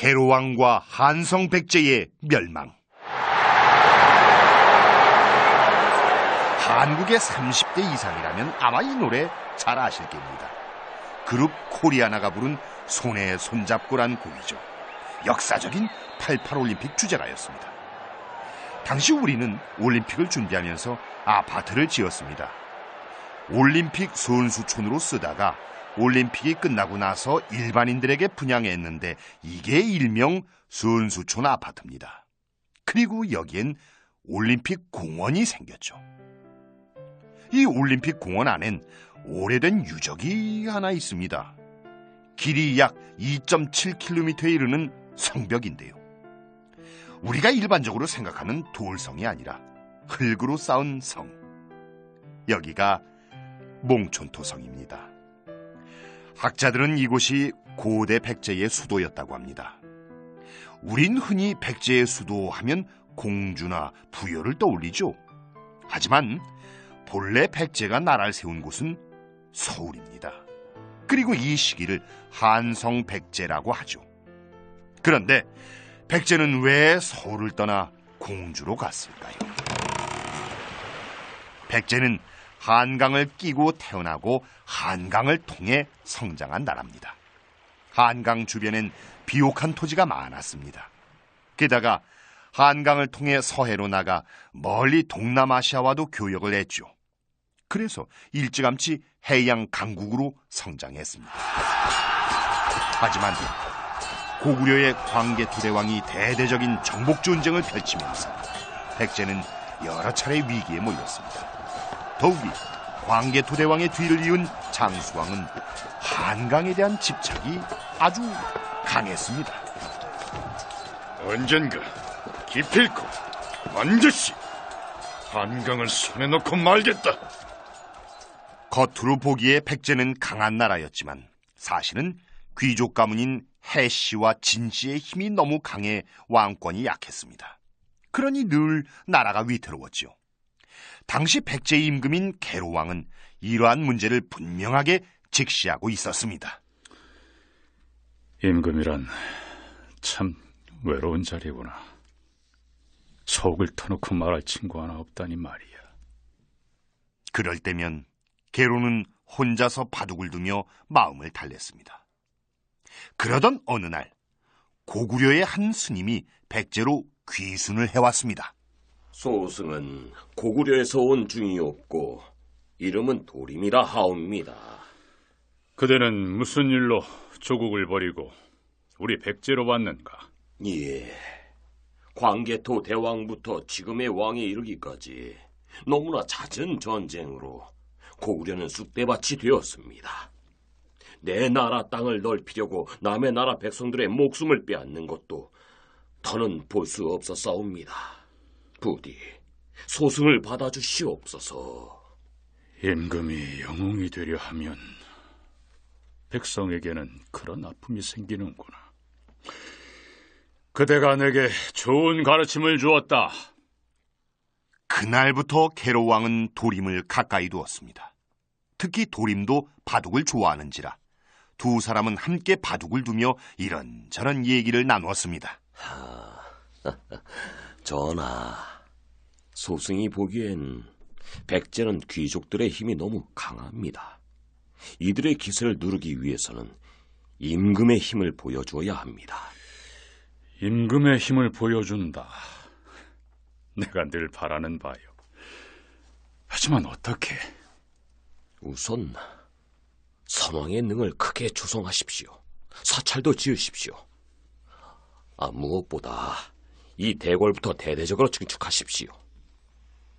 계로왕과 한성 백제의 멸망. 한국의 30대 이상이라면 아마 이 노래 잘 아실 겁니다. 그룹 코리아나가 부른 손에 손잡고란 곡이죠. 역사적인 88 올림픽 주제가였습니다. 당시 우리는 올림픽을 준비하면서 아파트를 지었습니다. 올림픽 선수촌으로 쓰다가 올림픽이 끝나고 나서 일반인들에게 분양했는데 이게 일명 선수촌 아파트입니다. 그리고 여기엔 올림픽 공원이 생겼죠. 이 올림픽 공원 안엔 오래된 유적이 하나 있습니다. 길이 약 2.7km에 이르는 성벽인데요. 우리가 일반적으로 생각하는 돌성이 아니라 흙으로 쌓은 성. 여기가 몽촌토성입니다. 학자들은 이곳이 고대 백제의 수도였다고 합니다. 우린 흔히 백제의 수도 하면 공주나 부여를 떠올리죠. 하지만 본래 백제가 나라를 세운 곳은 서울입니다. 그리고 이 시기를 한성백제라고 하죠. 그런데 백제는 왜 서울을 떠나 공주로 갔을까요? 백제는 한강을 끼고 태어나고 한강을 통해 성장한 나라입니다. 한강 주변엔 비옥한 토지가 많았습니다. 게다가 한강을 통해 서해로 나가 멀리 동남아시아와도 교역을 했죠. 그래서 일찌감치 해양 강국으로 성장했습니다. 하지만 고구려의 광개토대왕이 대대적인 정복 전쟁을 펼치면서 백제는 여러 차례 위기에 몰렸습니다. 더욱이 광개토대왕의 뒤를 이은 장수왕은 한강에 대한 집착이 아주 강했습니다. 언젠가 기필코 반드시 한강을 손에 넣고 말겠다. 겉으로 보기에 백제는 강한 나라였지만 사실은 귀족 가문인 해씨와 진씨의 힘이 너무 강해 왕권이 약했습니다. 그러니 늘 나라가 위태로웠죠. 당시 백제 임금인 계로왕은 이러한 문제를 분명하게 직시하고 있었습니다. 임금이란 참 외로운 자리구나. 속을 터놓고 말할 친구 하나 없다니 말이야. 그럴 때면 계로는 혼자서 바둑을 두며 마음을 달랬습니다. 그러던 어느 날 고구려의 한 스님이 백제로 귀순을 해왔습니다. 소승은 고구려에서 온 중이었고 이름은 도림이라 하옵니다. 그대는 무슨 일로 조국을 버리고 우리 백제로 왔는가? 예, 광개토 대왕부터 지금의 왕에 이르기까지 너무나 잦은 전쟁으로 고구려는 쑥대밭이 되었습니다. 내 나라 땅을 넓히려고 남의 나라 백성들의 목숨을 빼앗는 것도 더는 볼 수 없었사옵니다. 부디 소승을 받아주시옵소서. 임금이 영웅이 되려 하면 백성에게는 그런 아픔이 생기는구나. 그대가 내게 좋은 가르침을 주었다. 그날부터 계로왕은 도림을 가까이 두었습니다. 특히 도림도 바둑을 좋아하는지라 두 사람은 함께 바둑을 두며 이런저런 얘기를 나누었습니다. 전하, 소승이 보기엔 백제는 귀족들의 힘이 너무 강합니다. 이들의 기세를 누르기 위해서는 임금의 힘을 보여주어야 합니다. 임금의 힘을 보여준다. 내가 늘 바라는 바요. 하지만 어떻게? 우선 선왕의 능을 크게 조성하십시오. 사찰도 지으십시오. 무엇보다 이 대궐부터 대대적으로 증축하십시오.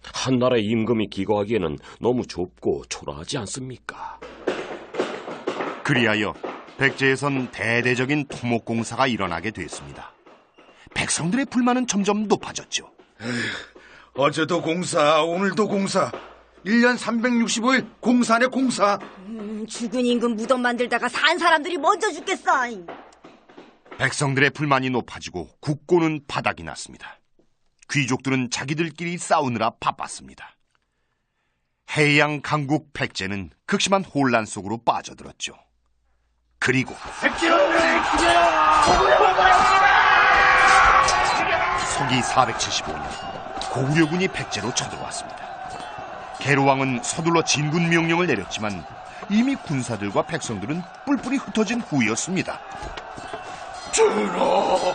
한나라의 임금이 기거하기에는 너무 좁고 초라하지 않습니까? 그리하여 백제에선 대대적인 토목공사가 일어나게 됐습니다. 백성들의 불만은 점점 높아졌죠. 어제도 공사, 오늘도 공사. 1년 365일 공사네 공사. 죽은 임금 무덤 만들다가 산 사람들이 먼저 죽겠어. 백성들의 불만이 높아지고 국고는 바닥이 났습니다. 귀족들은 자기들끼리 싸우느라 바빴습니다. 해양 강국 백제는 극심한 혼란 속으로 빠져들었죠. 그리고 백제는 고구려! 서기 475년 고구려군이 백제로 쳐들어왔습니다. 계로왕은 서둘러 진군 명령을 내렸지만 이미 군사들과 백성들은 뿔뿔이 흩어진 후였습니다. 전하,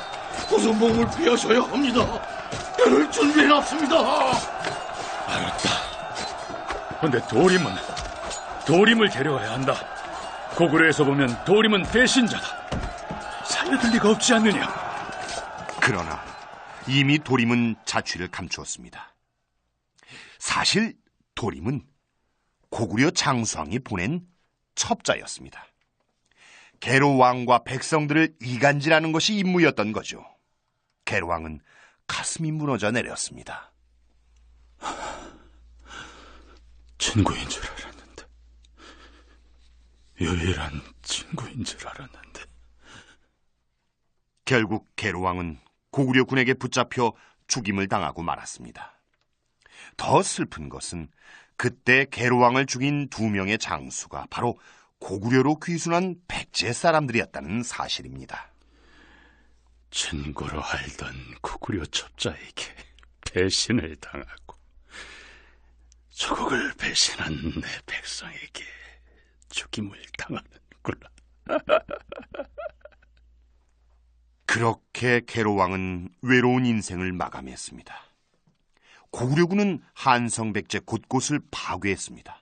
우선 몸을 피하셔야 합니다. 배를 준비해놨습니다. 알았다. 근데 도림을 데려와야 한다. 고구려에서 보면 도림은 배신자다. 살려둘 리가 없지 않느냐. 그러나 이미 도림은 자취를 감추었습니다. 사실 도림은 고구려 장수왕이 보낸 첩자였습니다. 계로왕과 백성들을 이간질하는 것이 임무였던 거죠. 계로왕은 가슴이 무너져 내렸습니다. 친구인 줄 알았는데, 유일한 친구인 줄 알았는데. 결국 계로왕은 고구려 군에게 붙잡혀 죽임을 당하고 말았습니다. 더 슬픈 것은 그때 계로왕을 죽인 2명의 장수가 바로 고구려로 귀순한 백제 사람들이었다는 사실입니다. 친구로 알던 고구려 첩자에게 배신을 당하고 조국을 배신한 내 백성에게 죽임을 당하는구나. 그렇게 계로왕은 외로운 인생을 마감했습니다. 고구려군은 한성백제 곳곳을 파괴했습니다.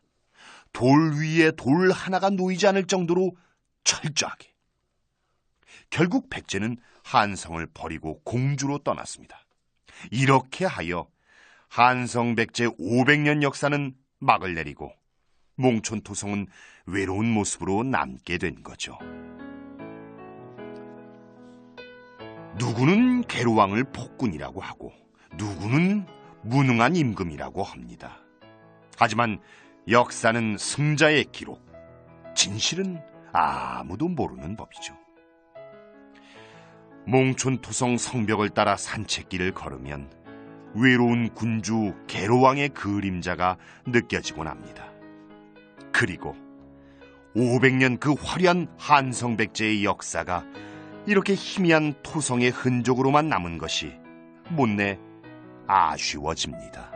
돌 위에 돌 하나가 놓이지 않을 정도로 철저하게. 결국 백제는 한성을 버리고 공주로 떠났습니다. 이렇게 하여 한성백제 500년 역사는 막을 내리고 몽촌토성은 외로운 모습으로 남게 된 거죠. 누구는 계로왕을 폭군이라고 하고 누구는 무능한 임금이라고 합니다. 하지만 역사는 승자의 기록, 진실은 아무도 모르는 법이죠. 몽촌토성 성벽을 따라 산책길을 걸으면 외로운 군주 계로왕의 그림자가 느껴지곤 합니다. 그리고 500년 그 화려한 한성백제의 역사가 이렇게 희미한 토성의 흔적으로만 남은 것이 못내 아쉬워집니다.